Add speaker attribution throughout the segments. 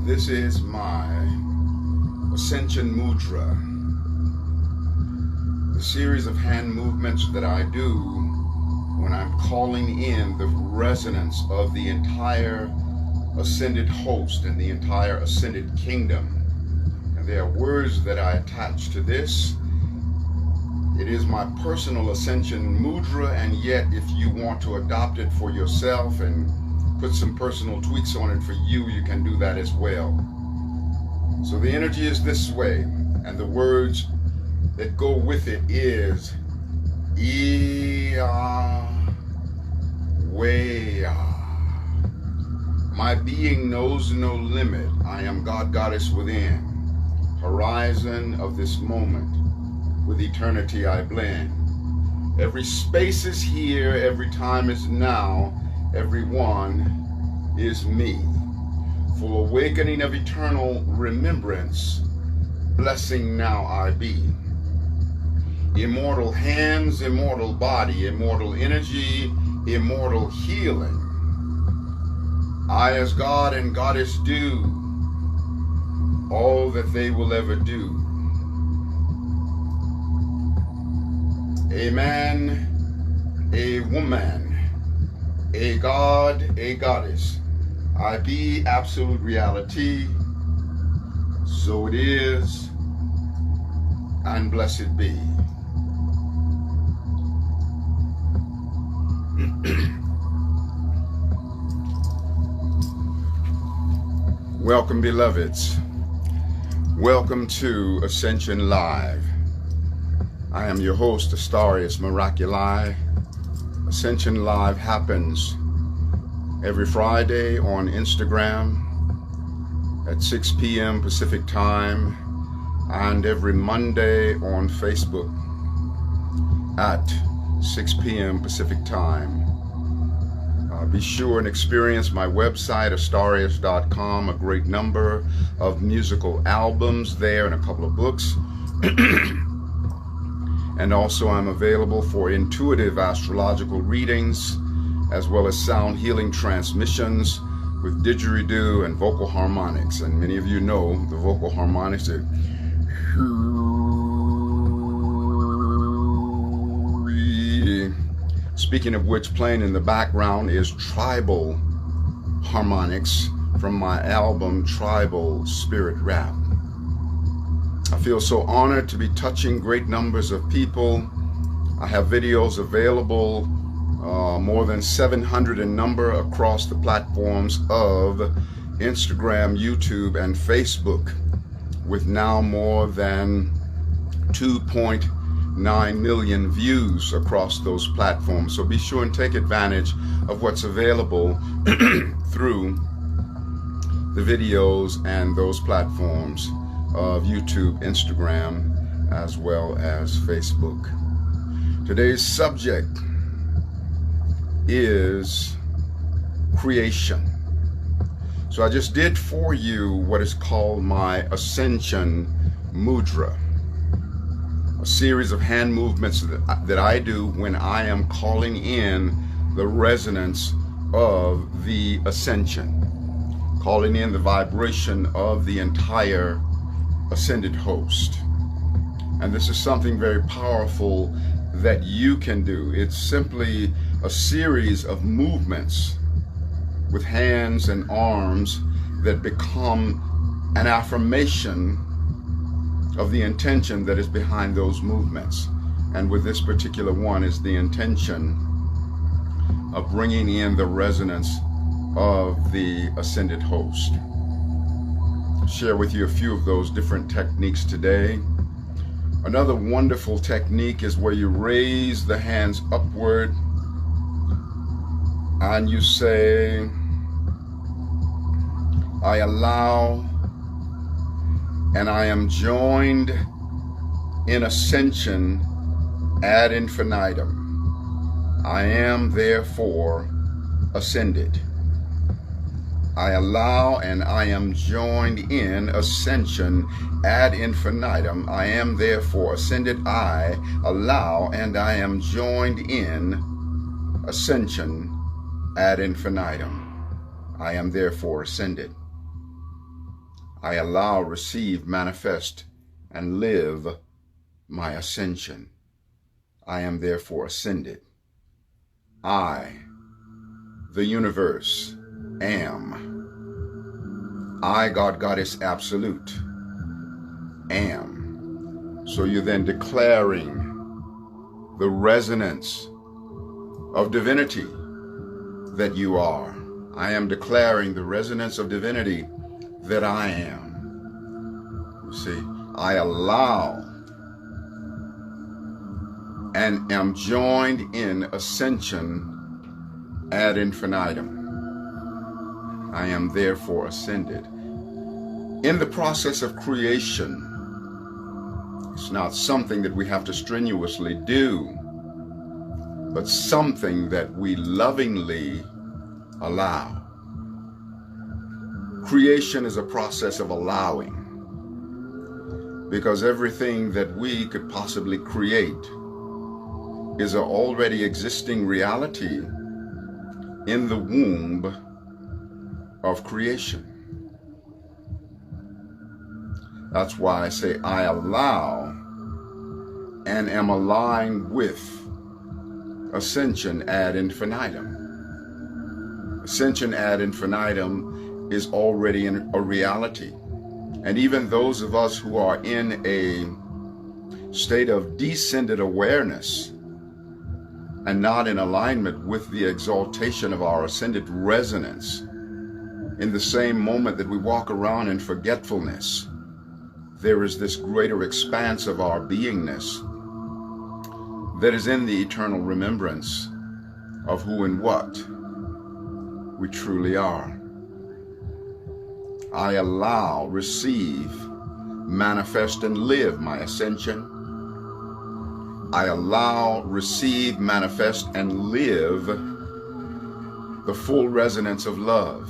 Speaker 1: This is my Ascension Mudra, the series of hand movements that I do when I'm calling in the resonance of the entire ascended host and the entire ascended kingdom. And there are words that I attach to this. It is my personal Ascension Mudra, and yet if you want to adopt it for yourself and put some personal tweaks on it for you, you can do that as well. So the energy is this way, and the words that go with it is Ia Wea. My being knows no limit. I am God, Goddess within. Horizon of this moment. With eternity I blend. Every space is here, every time is now. Everyone is me. Full awakening of eternal remembrance, blessing now I be. Immortal hands, immortal body, immortal energy, immortal healing. I as God and Goddess do all that they will ever do. A man, a woman, a God, a goddess. I be absolute reality. So it is, and blessed be. Welcome, beloveds. Welcome to Ascension Live. I am your host, Miraculii. Ascension Live happens every Friday on Instagram at 6 p.m. Pacific Time and every Monday on Facebook at 6 p.m. Pacific Time. Be sure and experience my website, Astarius.com, a great number of musical albums there and a couple of books. And also I'm available for intuitive astrological readings, as well as sound healing transmissions with didgeridoo and vocal harmonics. And many of you know the vocal harmonics are... Speaking of which, playing in the background is tribal harmonics from my album Tribal Spirit Rap. I feel so honored to be touching great numbers of people. I have videos available, more than 700 in number, across the platforms of Instagram, YouTube, and Facebook, with now more than 2.9 million views across those platforms. So be sure and take advantage of what's available through the videos and those platforms of YouTube, Instagram, as well as Facebook. Today's subject is creation. So I just did for you what is called my Ascension Mudra, a series of hand movements that I do when I am calling in the resonance of the Ascension, calling in the vibration of the entire ascended host. And this is something very powerful that you can do. It's simply a series of movements with hands and arms that become an affirmation of the intention that is behind those movements. And with this particular one is the intention of bringing in the resonance of the ascended host. Share with you a few of those different techniques today. Another wonderful technique is where you raise the hands upward and you say, I allow and I am joined in ascension ad infinitum. I am therefore ascended. I allow and I am joined in ascension ad infinitum. I am therefore ascended. I allow and I am joined in ascension ad infinitum. I am therefore ascended. I allow, receive, manifest, and live my ascension. I am therefore ascended. I, the universe, am. I, God, Goddess, absolute, am. So you're then declaring the resonance of divinity that you are. I am declaring the resonance of divinity that I am. You see, I allow and am joined in ascension ad infinitum. I am therefore ascended. In the process of creation, it's not something that we have to strenuously do, but something that we lovingly allow. Creation is a process of allowing, because everything that we could possibly create is an already existing reality in the womb of creation. That's why I say I allow and am aligned with ascension ad infinitum. Ascension ad infinitum is already a reality. And even those of us who are in a state of descended awareness and not in alignment with the exaltation of our ascended resonance, in the same moment that we walk around in forgetfulness, there is this greater expanse of our beingness that is in the eternal remembrance of who and what we truly are. I allow, receive, manifest, and live my ascension. I allow, receive, manifest, and live the full resonance of love.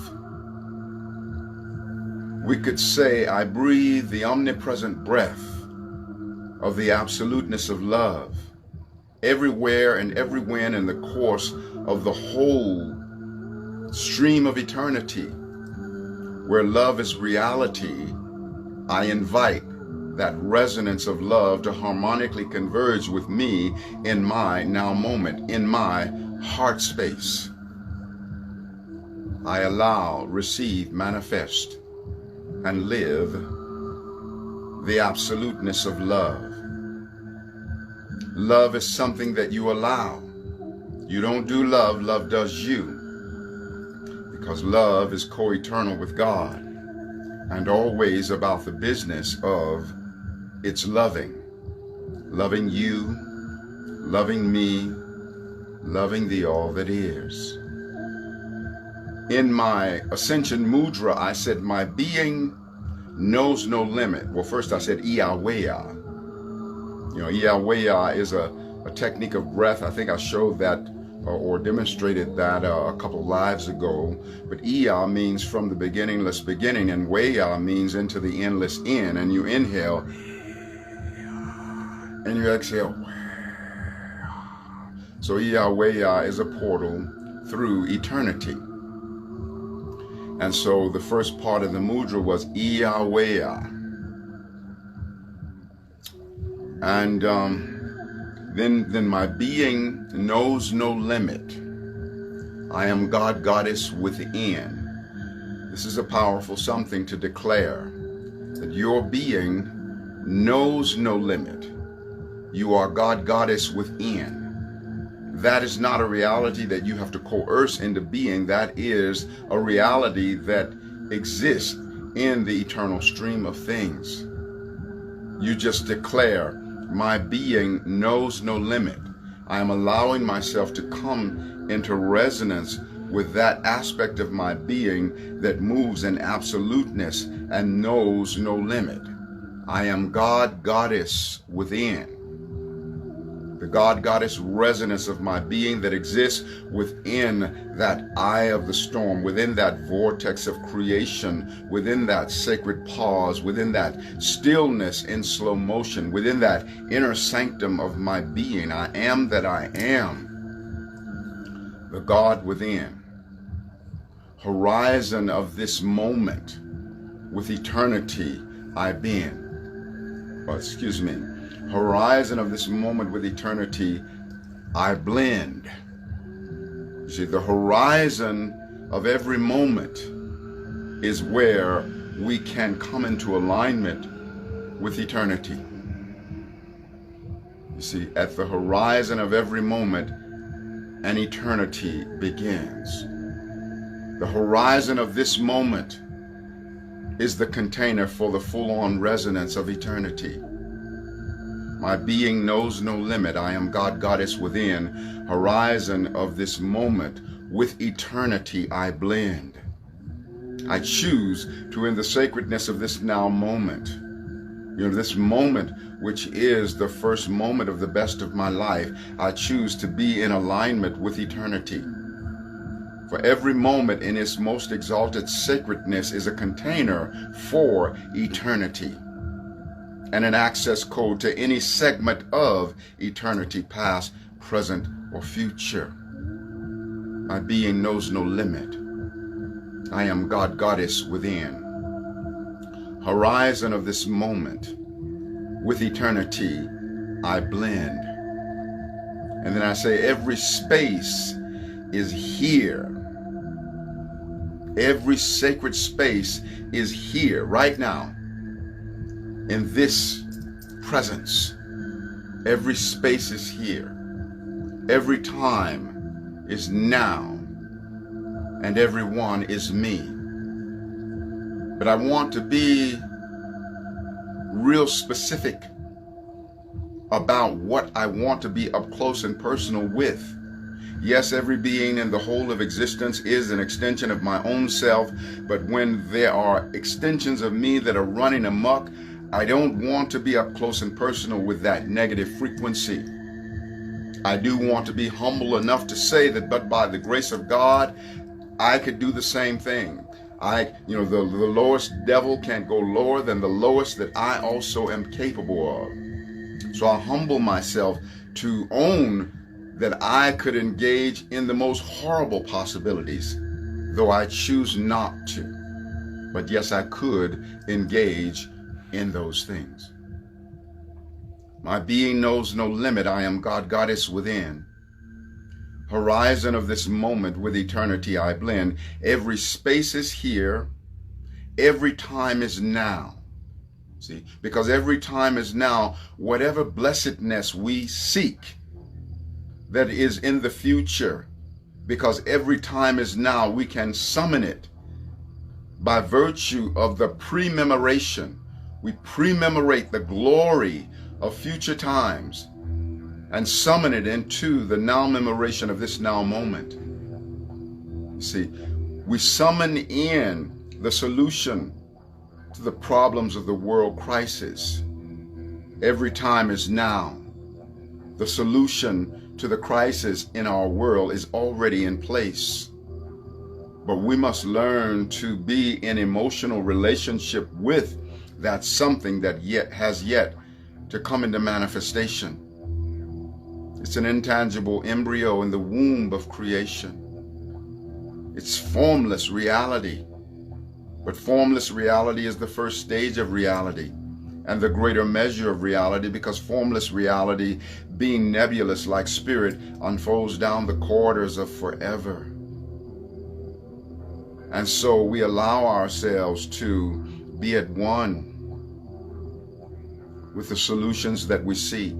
Speaker 1: We could say, I breathe the omnipresent breath of the absoluteness of love everywhere and everywhen in the course of the whole stream of eternity. Where love is reality, I invite that resonance of love to harmonically converge with me in my now moment, in my heart space. I allow, receive, manifest, and live the absoluteness of love. Love is something that you allow. You don't do love, love does you. Because love is co-eternal with God and always about the business of its loving. Loving you, loving me, loving the all that is. In my Ascension Mudra, I said my being knows no limit. Well, first I said Iyaweya. You know, Iyaweya is a technique of breath. I think I showed that or demonstrated that a couple lives ago. But Iya means from the beginningless beginning, and Weya means into the endless end. And you inhale, and you exhale. So Iyaweya is a portal through eternity. And so the first part of the mudra was Iyaweya. And then my being knows no limit. I am God, Goddess within. This is a powerful something to declare, that your being knows no limit. You are God, Goddess within. That is not a reality that you have to coerce into being. That is a reality that exists in the eternal stream of things. You just declare, my being knows no limit. I am allowing myself to come into resonance with that aspect of my being that moves in absoluteness and knows no limit. I am God, Goddess within. The God, Goddess resonance of my being that exists within that eye of the storm, within that vortex of creation, within that sacred pause, within that stillness in slow motion, within that inner sanctum of my being. I am that I am. The God within. Horizon of this moment with eternity I bend. Horizon of this moment with eternity I blend. You see, the horizon of every moment is where we can come into alignment with eternity. You see, at the horizon of every moment, an eternity begins. The horizon of this moment is the container for the full-on resonance of eternity. My being knows no limit. I am God, Goddess within. Horizon of this moment with eternity I blend. I choose to, in the sacredness of this now moment, this moment which is the first moment of the best of my life, I choose to be in alignment with eternity. For every moment in its most exalted sacredness is a container for eternity and an access code to any segment of eternity, past, present, or future. My being knows no limit. I am God, Goddess within. Horizon of this moment with eternity I blend. And then I say every space is here. Every sacred space is here right now in this presence. Every space is here. Every time is now, and everyone is me. But I want to be real specific about what I want to be up close and personal with. Yes, every being in the whole of existence is an extension of my own self, but when there are extensions of me that are running amok, I don't want to be up close and personal with that negative frequency. I do want to be humble enough to say that, but by the grace of God, I could do the same thing. The lowest devil can't go lower than the lowest that I also am capable of. So I humble myself to own that I could engage in the most horrible possibilities, though I choose not to. But yes, I could engage in those things. My being knows no limit. I am God, Goddess within. Horizon of this moment with eternity I blend. Every space is here. Every time is now. See, because every time is now. Whatever blessedness we seek that is in the future, because every time is now, we can summon it by virtue of the pre-memoration. We pre-memorate the glory of future times and summon it into the now memoration of this now moment. You see, we summon in the solution to the problems of the world crisis. Every time is now. The solution to the crisis in our world is already in place. But we must learn to be in emotional relationship with that something that has yet to come into manifestation. It's an intangible embryo in the womb of creation. It's formless reality. But formless reality is the first stage of reality and the greater measure of reality, because formless reality, being nebulous like spirit, unfolds down the corridors of forever. And so we allow ourselves to be at one with the solutions that we seek.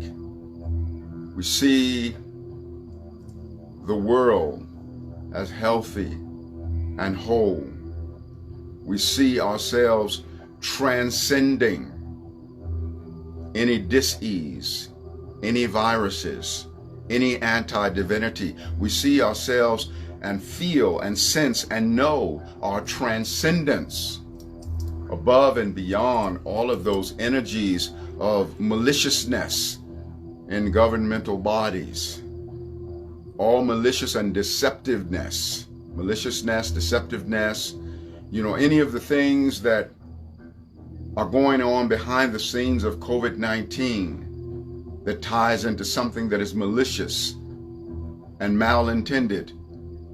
Speaker 1: We see the world as healthy and whole. We see ourselves transcending any dis-ease, any viruses, any anti-divinity. We see ourselves and feel and sense and know our transcendence above and beyond all of those energies of maliciousness in governmental bodies, all malicious and deceptiveness, deceptiveness, any of the things that are going on behind the scenes of COVID-19 that ties into something that is malicious and malintended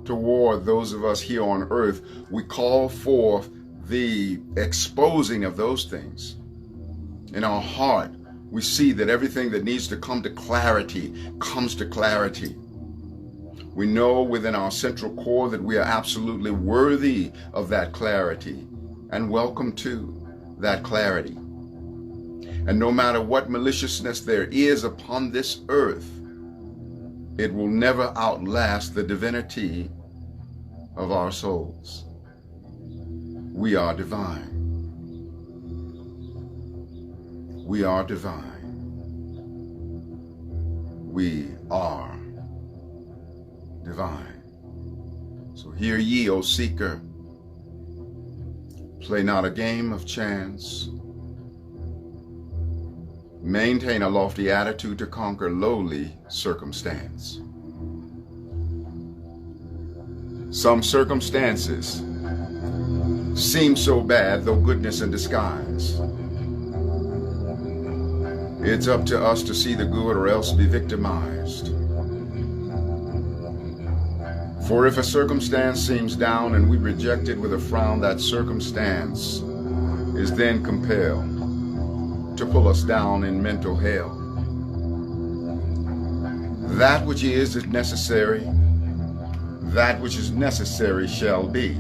Speaker 1: toward those of us here on earth. We call forth the exposing of those things. In our heart, we see that everything that needs to come to clarity comes to clarity. We know within our central core that we are absolutely worthy of that clarity and welcome to that clarity. And no matter what maliciousness there is upon this earth, it will never outlast the divinity of our souls. We are divine. We are divine. We are divine. So hear ye, O seeker, play not a game of chance. Maintain a lofty attitude to conquer lowly circumstance. Some circumstances seem so bad, though goodness in disguise. It's up to us to see the good or else be victimized. For if a circumstance seems down and we reject it with a frown, that circumstance is then compelled to pull us down in mental hell. That which is necessary, that which is necessary shall be.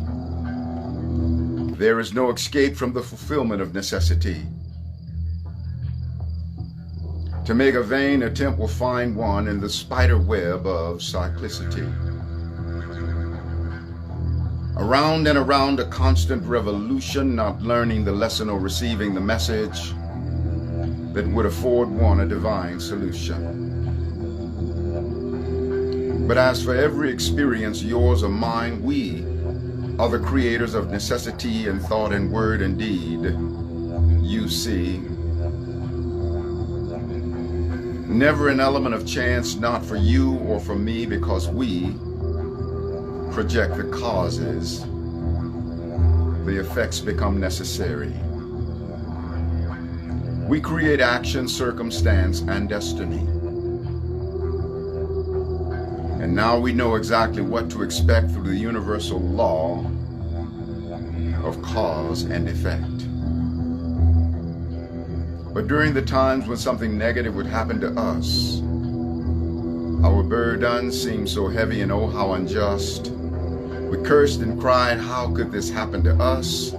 Speaker 1: There is no escape from the fulfillment of necessity. To make a vain attempt will find one in the spider web of cyclicity. Around and around a constant revolution, not learning the lesson or receiving the message that would afford one a divine solution. But as for every experience, yours or mine, we are the creators of necessity in thought and word and deed. You see, never an element of chance, not for you or for me, because we project the causes. The effects become necessary. We create action, circumstance, and destiny. And now we know exactly what to expect through the universal law of cause and effect. But during the times when something negative would happen to us, our burden seemed so heavy and oh how unjust. We cursed and cried, how could this happen to us?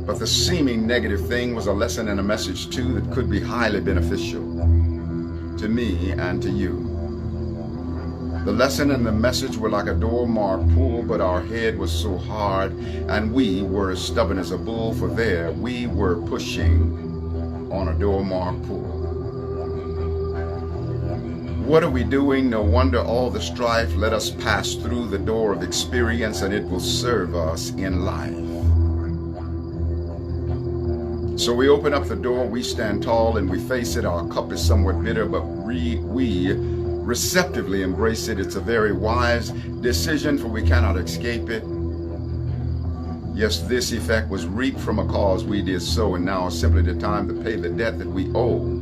Speaker 1: But the seeming negative thing was a lesson and a message too that could be highly beneficial to me and to you. The lesson and the message were like a door marked pull, but our head was so hard and we were as stubborn as a bull, for there we were pushing on a door marked pull. What are we doing? No wonder all the strife. Let us pass through the door of experience and it will serve us in life. So we open up the door, we stand tall and we face it. Our cup is somewhat bitter, but we receptively embrace it. It's a very wise decision, for we cannot escape it. Yes, this effect was reaped from a cause we did sow, and now is simply the time to pay the debt that we owe.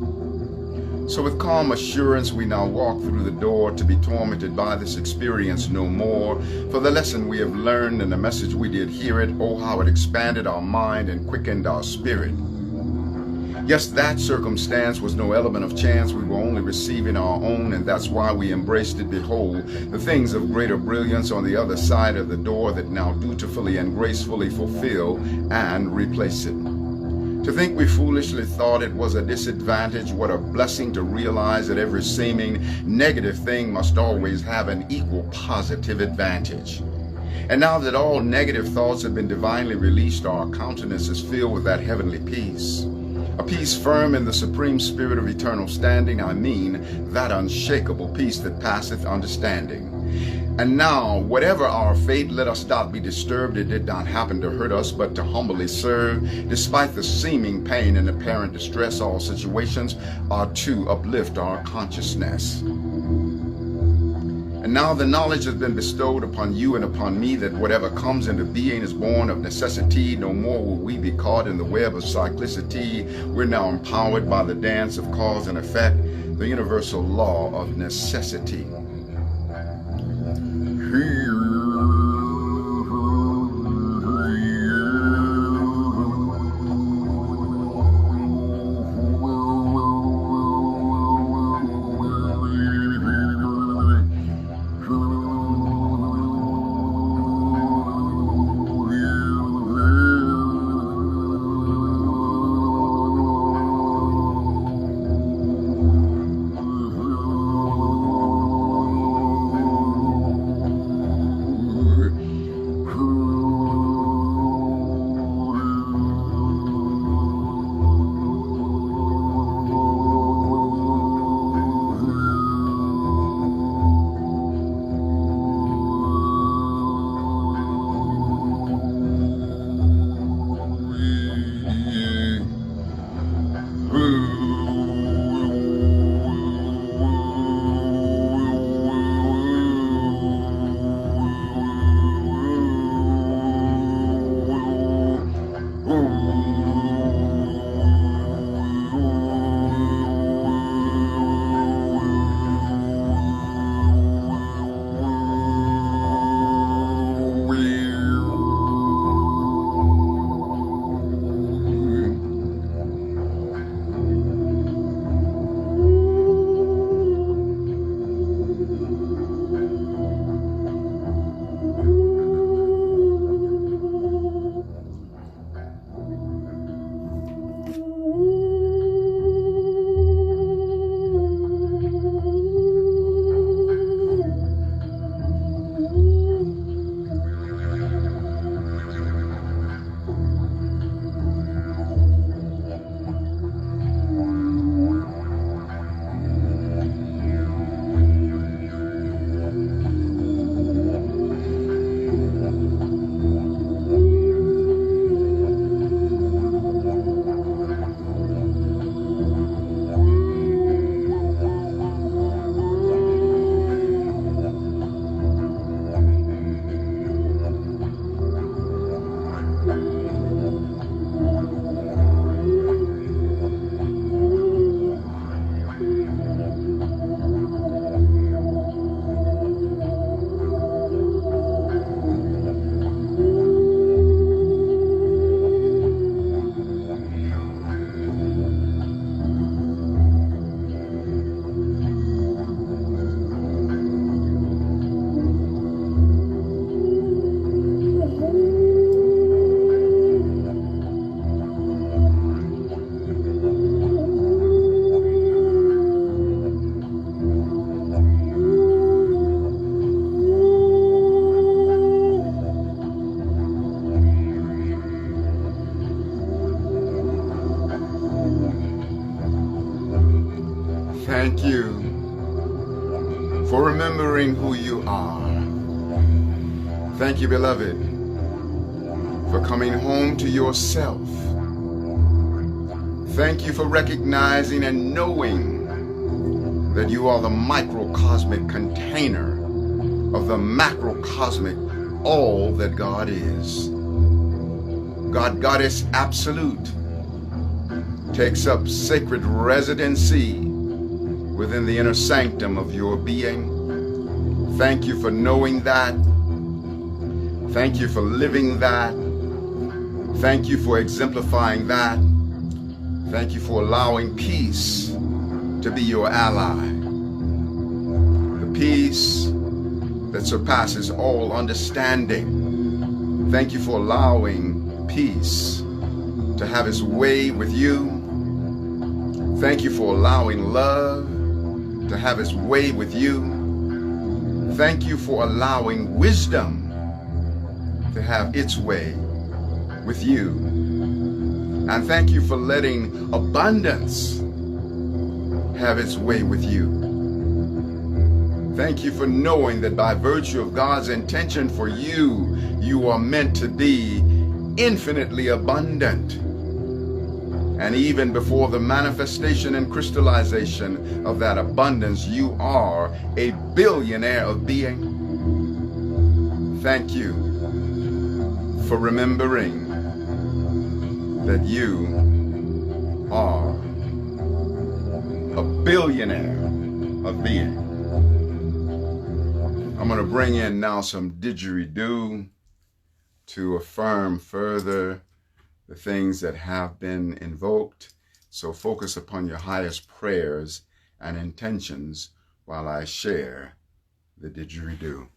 Speaker 1: So with calm assurance we now walk through the door, to be tormented by this experience no more. For the lesson we have learned and the message we did hear it, oh how it expanded our mind and quickened our spirit. Yes, that circumstance was no element of chance. We were only receiving our own, and that's why we embraced it. Behold, the things of greater brilliance on the other side of the door that now dutifully and gracefully fulfill and replace it. To think we foolishly thought it was a disadvantage, what a blessing to realize that every seeming negative thing must always have an equal positive advantage. And now that all negative thoughts have been divinely released, our countenance is filled with that heavenly peace. A peace firm in the supreme spirit of eternal standing, I mean that unshakable peace that passeth understanding. And now, whatever our fate, let us not be disturbed. It did not happen to hurt us, but to humbly serve. Despite the seeming pain and apparent distress, all situations are to uplift our consciousness. And now the knowledge has been bestowed upon you and upon me that whatever comes into being is born of necessity. No more will we be caught in the web of cyclicity. We're now empowered by the dance of cause and effect, the universal law of necessity. Thank you for remembering who you are. Thank you, beloved, for coming home to yourself. Thank you for recognizing and knowing that you are the microcosmic container of the macrocosmic all that God is. God, Goddess Absolute, takes up sacred residency within the inner sanctum of your being. Thank you for knowing that. Thank you for living that. Thank you for exemplifying that. Thank you for allowing peace to be your ally. The peace that surpasses all understanding. Thank you for allowing peace to have its way with you. Thank you for allowing love to have its way with you. Thank you for allowing wisdom to have its way with you. And thank you for letting abundance have its way with you. Thank you for knowing that by virtue of God's intention for you, you are meant to be infinitely abundant. And even before the manifestation and crystallization of that abundance, you are a billionaire of being. Thank you for remembering that you are a billionaire of being. I'm going to bring in now some didgeridoo to affirm further the things that have been invoked. So focus upon your highest prayers and intentions while I share the didgeridoo.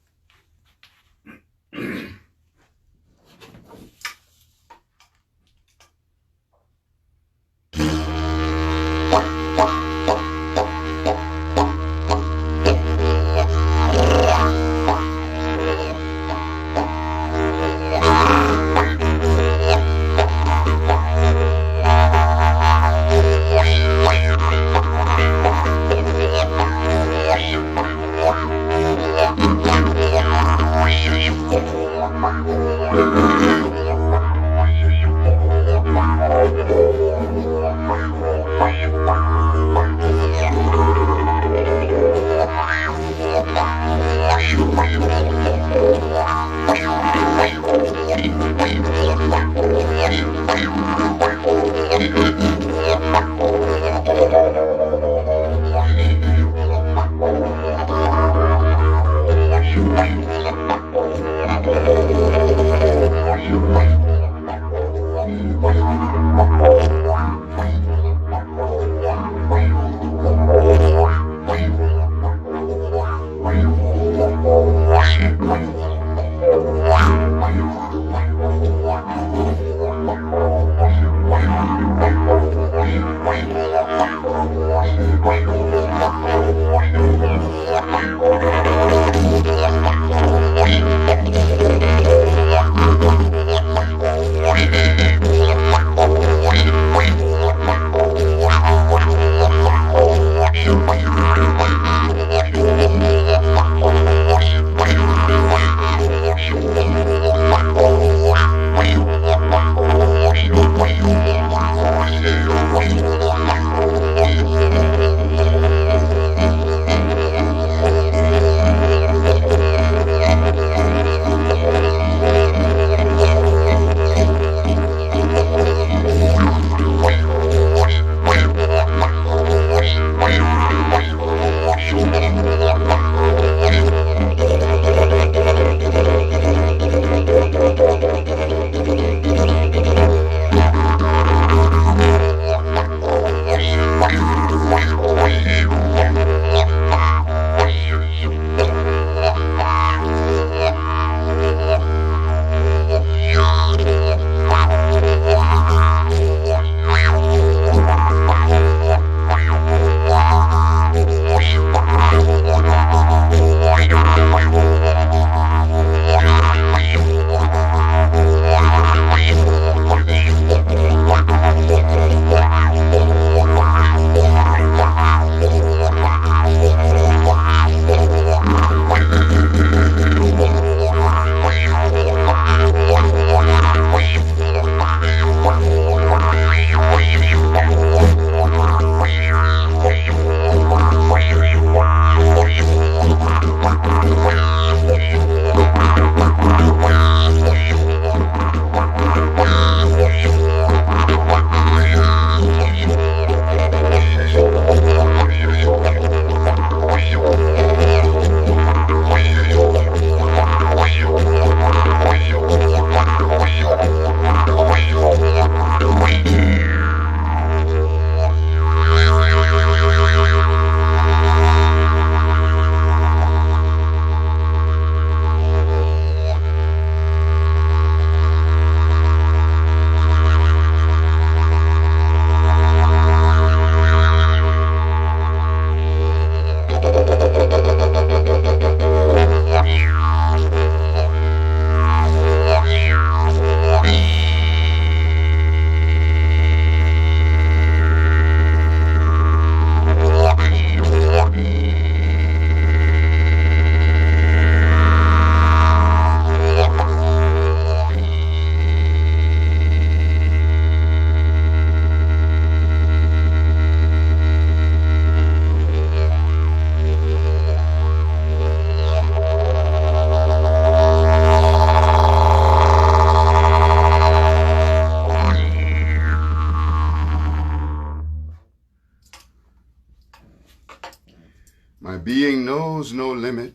Speaker 1: being knows no limit.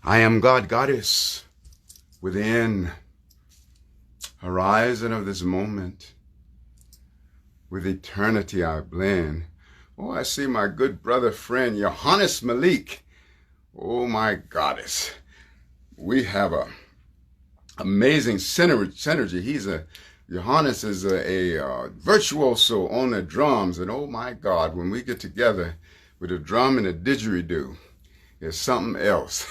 Speaker 1: I am God, Goddess, within horizon of this moment. With eternity I blend. Oh, I see my good brother friend, Johannes Malik. Oh, my Goddess. We have a amazing synergy. Johannes is a virtuoso on the drums. And oh, my God, when we get together with a drum and a didgeridoo, it's something else.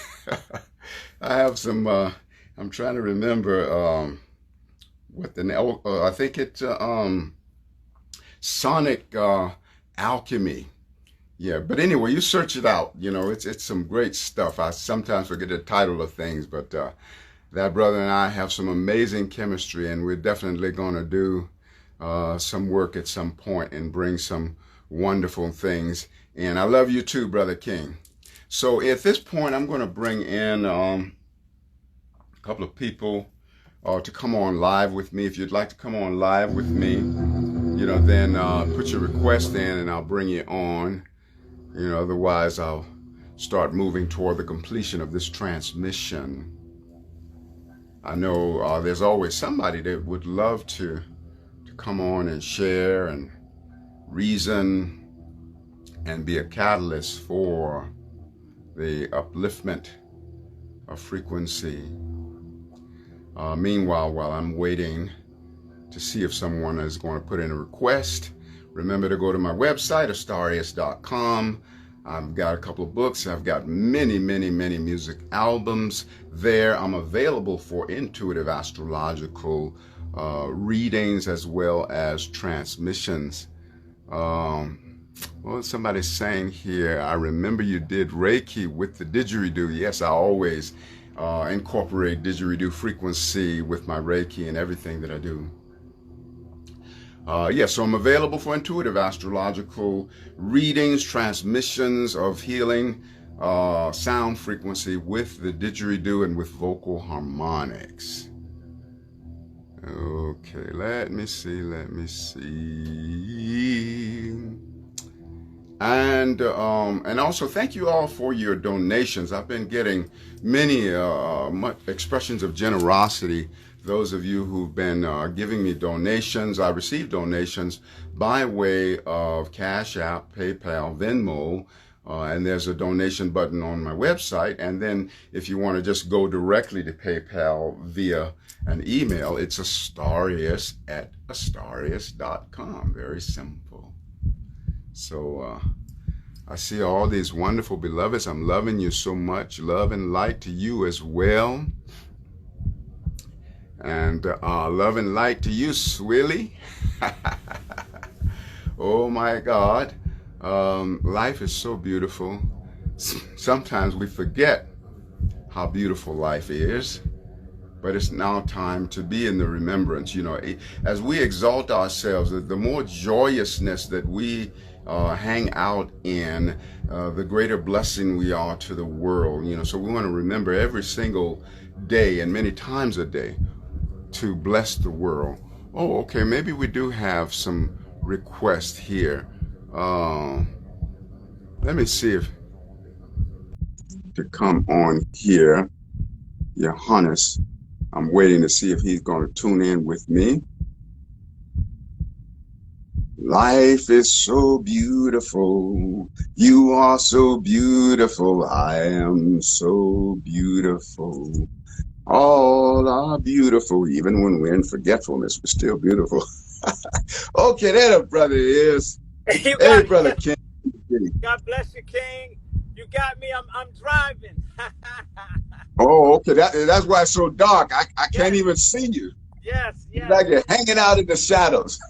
Speaker 1: I have some, I'm trying to remember what the name, I think it's Sonic Alchemy. Yeah, but anyway, you search it out. You know, it's some great stuff. I sometimes forget the title of things, but that brother and I have some amazing chemistry, and we're definitely going to do some work at some point and bring some wonderful things. And I love you too, Brother King. So at this point, I'm going to bring in a couple of people to come on live with me. If you'd like to come on live with me, you know, then put your request in and I'll bring you on. You know, otherwise I'll start moving toward the completion of this transmission. I know there's always somebody that would love to come on and share and reason and be a catalyst for the upliftment of frequency. Meanwhile, while I'm waiting to see if someone is going to put in a request, remember to go to my website, Astarius.com. I've got a couple of books. I've got many music albums there. I'm available for intuitive astrological readings as well as transmissions. Well, somebody's saying here, I remember you did Reiki with the didgeridoo. Yes, I always incorporate didgeridoo frequency with my Reiki and everything that I do. Yeah, so I'm available for intuitive astrological readings, transmissions of healing, sound frequency with the didgeridoo and with vocal harmonics. Okay, let me see. And also thank you all for your donations. I've been getting many expressions of generosity. Those of you who've been giving me donations, I received donations by way of Cash App, PayPal, Venmo, and there's a donation button on my website. And then if you want to just go directly to PayPal via an email, it's Astarius@astarius.com. Very simple. So I see all these wonderful beloveds. I'm loving you so much. Love and light to you as well. And love and light to you, Swilly. Oh my God. Life is so beautiful. Sometimes we forget how beautiful life is. But it's now time to be in the remembrance. You know, as we exalt ourselves, the more joyousness that we hang out in, the greater blessing we are to the world. You know, so we want to remember every single day and many times a day to bless the world. Oh, okay, maybe we do have some requests here. Let me see if to come on here, Johannes. I'm waiting to see if he's going to tune in with me. Life is so beautiful. You are so beautiful. I am so beautiful. All are beautiful. Even when we're in forgetfulness, we're still beautiful. Okay, there the brother is. Hey, brother King.
Speaker 2: God bless you, King. You got me. I'm driving.
Speaker 1: Oh, okay. That's why it's so dark. I can't even see you.
Speaker 2: Yes.
Speaker 1: It's like you're hanging out in the shadows.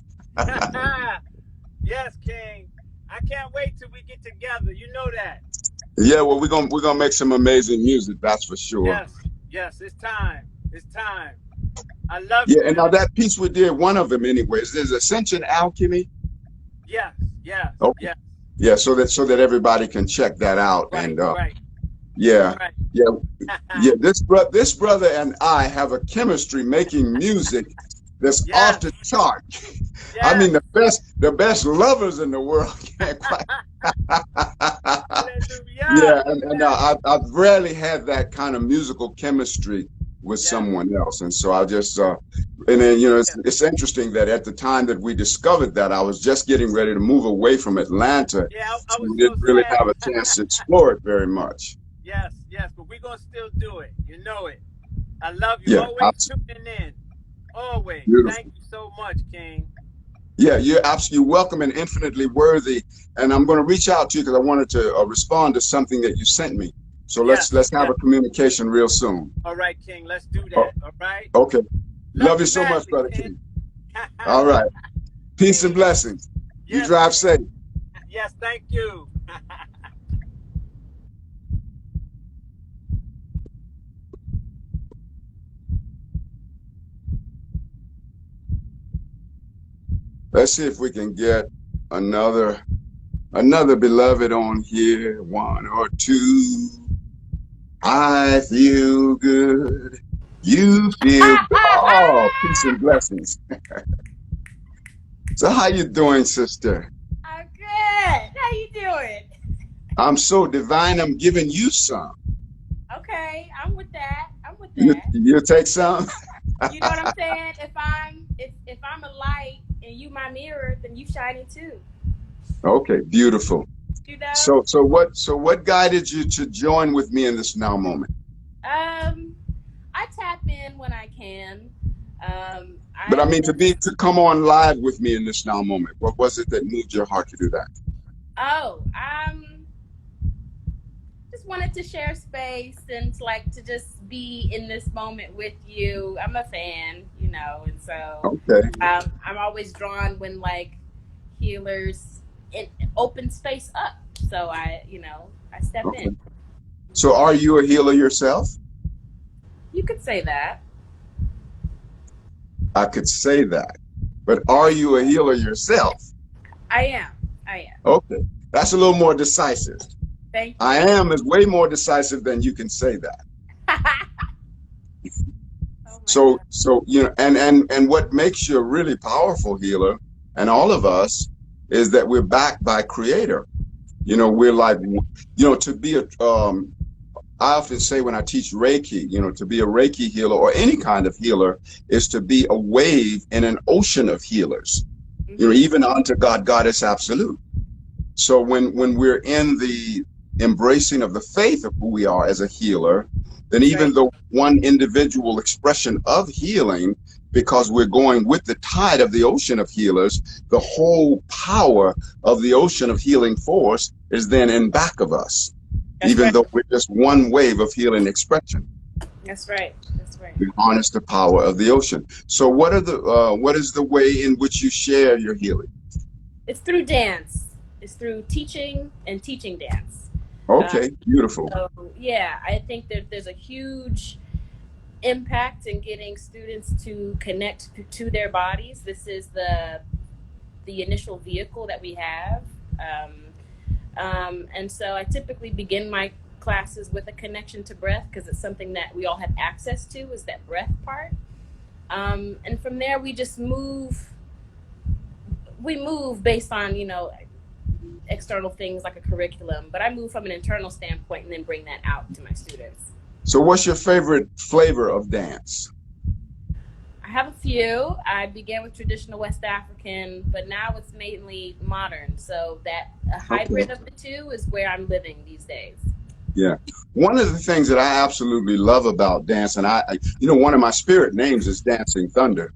Speaker 2: Yes, King. I can't wait till we get together. You know that.
Speaker 1: Yeah, well, we're gonna make some amazing music. That's for sure.
Speaker 2: Yes. It's time. I love you.
Speaker 1: Yeah, and now that piece we did, one of them, anyways. There's Ascension Alchemy.
Speaker 2: Yes.
Speaker 1: Okay. Yeah, so that everybody can check that out.
Speaker 2: Right,
Speaker 1: and
Speaker 2: right.
Speaker 1: Yeah.
Speaker 2: Right.
Speaker 1: Yeah. This brother and I have a chemistry making music that's off the chart.
Speaker 2: Yes.
Speaker 1: I mean, the best lovers in the world can't quite Yeah,
Speaker 2: Hallelujah.
Speaker 1: and I've rarely had that kind of musical chemistry with
Speaker 2: Yes.
Speaker 1: someone else, and so I just and then it's interesting that at the time that we discovered that I was just getting ready to move away from Atlanta,
Speaker 2: Yeah, I
Speaker 1: so
Speaker 2: was
Speaker 1: we
Speaker 2: so
Speaker 1: didn't really
Speaker 2: sad.
Speaker 1: have a chance to explore it very much.
Speaker 2: Yes, yes, but we're gonna still do it. You know it. I love you.
Speaker 1: Yeah,
Speaker 2: Always tuning in. Always. Thank
Speaker 1: beautiful.
Speaker 2: you so much, King.
Speaker 1: Yeah, you're absolutely welcome and infinitely worthy. And I'm going to reach out to you because I wanted to respond to something that you sent me. So let's
Speaker 2: Yes,
Speaker 1: have
Speaker 2: yes.
Speaker 1: a communication real soon.
Speaker 2: All right, King. Let's do
Speaker 1: Oh,
Speaker 2: that. All right.
Speaker 1: okay.
Speaker 2: Love
Speaker 1: Love you
Speaker 2: you
Speaker 1: so much,
Speaker 2: madly,
Speaker 1: Brother
Speaker 2: King.
Speaker 1: King. All right. Peace and
Speaker 2: Peace.
Speaker 1: blessings. You
Speaker 2: Yes,
Speaker 1: drive
Speaker 2: King.
Speaker 1: safe.
Speaker 2: Yes, thank you.
Speaker 1: Let's see if we can get another beloved on here. One or two. I feel good. You feel good. Oh, peace and blessings. So how you doing, sister?
Speaker 3: I'm good. How you doing?
Speaker 1: I'm so divine. I'm giving you some.
Speaker 3: Okay, I'm with that. I'm with
Speaker 1: You
Speaker 3: that.
Speaker 1: you take some.
Speaker 3: You know what I'm saying? If I'm a light and you my mirror, then you shining too.
Speaker 1: Okay, beautiful.
Speaker 3: You know?
Speaker 1: So what guided you to join with me in this now moment?
Speaker 3: I tap in when I can.
Speaker 1: But I
Speaker 3: I'm
Speaker 1: mean
Speaker 3: just
Speaker 1: to come on live with me in this now moment. What was it that moved your heart to do that?
Speaker 3: oh, just wanted to share space and to just be in this moment with you. I'm a fan, and so
Speaker 1: Okay.
Speaker 3: I'm always drawn when healers open space up. So I step
Speaker 1: Okay.
Speaker 3: in.
Speaker 1: So are you a healer yourself?
Speaker 3: You could say that.
Speaker 1: I could say that. But are you a healer yourself?
Speaker 3: I am. I am.
Speaker 1: Okay. That's a little more decisive.
Speaker 3: Thank
Speaker 1: I
Speaker 3: you.
Speaker 1: am is way more decisive than you can say that.
Speaker 3: Oh my
Speaker 1: So
Speaker 3: God.
Speaker 1: and what makes you a really powerful healer, and all of us, is that we're backed by Creator. We're like, to be I often say when I teach Reiki, to be a Reiki healer or any kind of healer is to be a wave in an ocean of healers. Even unto God, God is absolute. So when we're in the embracing of the faith of who we are as a healer, then
Speaker 3: That's
Speaker 1: even
Speaker 3: right.
Speaker 1: though one individual expression of healing, because we're going with the tide of the ocean of healers, the whole power of the ocean of healing force is then in back of us,
Speaker 3: That's
Speaker 1: even
Speaker 3: right.
Speaker 1: though we're just one wave of healing expression.
Speaker 3: That's right. That's right.
Speaker 1: We harness the power of the ocean. So what is the way in which you share your healing?
Speaker 3: It's through dance. It's through teaching and teaching dance.
Speaker 1: Okay, beautiful.
Speaker 3: So yeah, I think that there's a huge impact in getting students to connect to their bodies. This is the initial vehicle that we have. And so I typically begin my classes with a connection to breath because it's something that we all have access to, is that breath part. And from there we just move. We move based on, external things like a curriculum, but I move from an internal standpoint and then bring that out to my students.
Speaker 1: So what's your favorite flavor of dance?
Speaker 3: I have a few. I began with traditional West African, but now it's mainly modern. So that a hybrid of the two is where I'm living these days.
Speaker 1: Yeah. One of the things that I absolutely love about dance, and one of my spirit names is Dancing Thunder.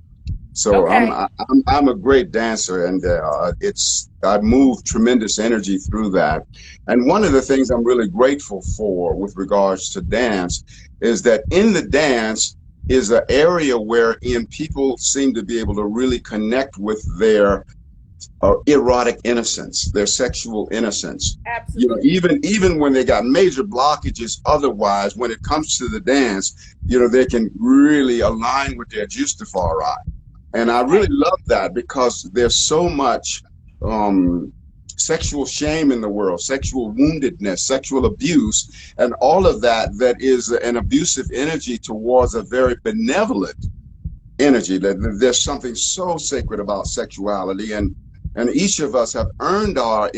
Speaker 1: So
Speaker 3: Okay.
Speaker 1: I'm a great dancer, and I move tremendous energy through that. And one of the things I'm really grateful for with regards to dance is that in the dance is an area wherein people seem to be able to really connect with their erotic innocence, their sexual innocence.
Speaker 3: Absolutely.
Speaker 1: Even when they got major blockages otherwise, when it comes to the dance, they can really align with their Justafari. And I really love that because there's so much sexual shame in the world, sexual woundedness, sexual abuse, and all of that is an abusive energy towards a very benevolent energy. That there's something so sacred about sexuality, and And each of us have earned our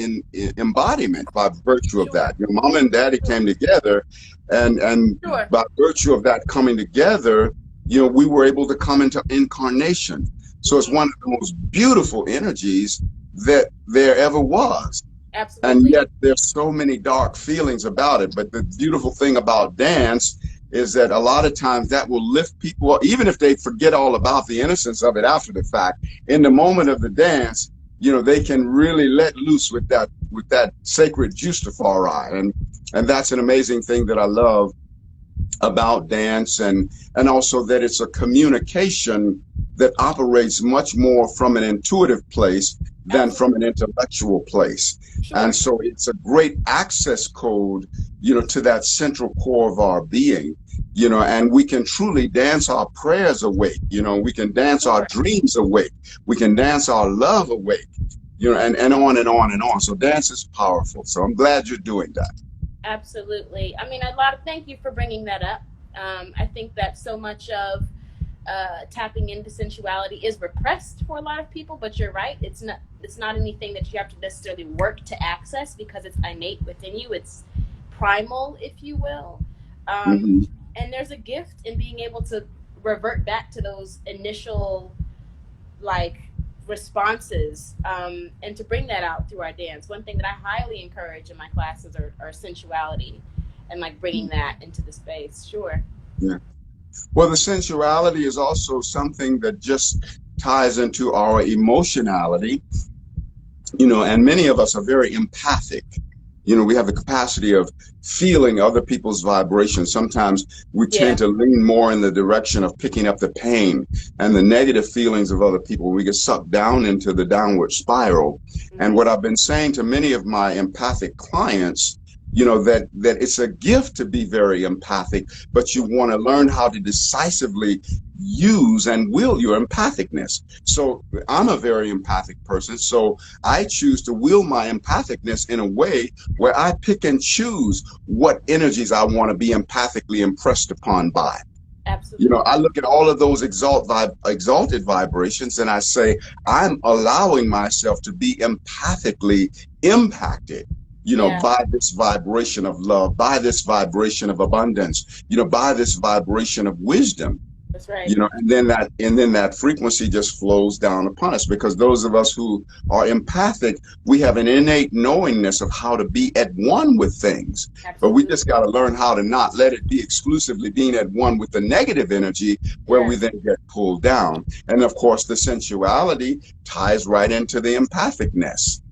Speaker 1: embodiment by virtue of
Speaker 3: Sure.
Speaker 1: that. Your mom and daddy came together, and
Speaker 3: Sure.
Speaker 1: by virtue of that coming together, we were able to come into incarnation. So it's one of the most beautiful energies that there ever was. And
Speaker 3: Absolutely.
Speaker 1: yet there's so many dark feelings about it. But the beautiful thing about dance is that a lot of times that will lift people up, even if they forget all about the innocence of it after the fact. In the moment of the dance, they can really let loose with that sacred Justafari. And that's an amazing thing that I love about dance, and also that it's a communication that operates much more from an intuitive place than from an intellectual place.
Speaker 3: Sure.
Speaker 1: And so it's a great access code, to that central core of our being, and we can truly dance our prayers awake. We can dance our
Speaker 3: Sure.
Speaker 1: dreams awake. We can dance our love awake, and on and on and on. So dance is powerful. So I'm glad you're doing that.
Speaker 3: Absolutely. I mean, thank you for bringing that up. I think that so much of tapping into sensuality is repressed for a lot of people, but you're right. It's not anything that you have to necessarily work to access, because it's innate within you. It's primal, if you will.
Speaker 1: Mm-hmm.
Speaker 3: And there's a gift in being able to revert back to those initial responses, and to bring that out through our dance. One thing that I highly encourage in my classes are sensuality, and bringing that into the space. Sure.
Speaker 1: Yeah. Well, the sensuality is also something that just ties into our emotionality, and many of us are very empathic. We have the capacity of feeling other people's vibrations. Sometimes we tend to lean more in the direction of picking up the pain and the negative feelings of other people. We get sucked down into the downward spiral. And what I've been saying to many of my empathic clients, that it's a gift to be very empathic, but you want to learn how to decisively use and will your empathicness. So I'm a very empathic person, so I choose to will my empathicness in a way where I pick and choose what energies I want to be empathically impressed upon by.
Speaker 3: Absolutely.
Speaker 1: I look at all of those exalted vibrations and I say, I'm allowing myself to be empathically impacted, by this vibration of love, by this vibration of abundance, by this vibration of wisdom.
Speaker 3: That's right.
Speaker 1: And then that frequency just flows down upon us, because those of us who are empathic, we have an innate knowingness of how to be at one with things.
Speaker 3: Absolutely.
Speaker 1: But we just got to learn how to not let it be exclusively being at one with the negative energy, where we then get pulled down. And of course, the sensuality ties right into the empathicness.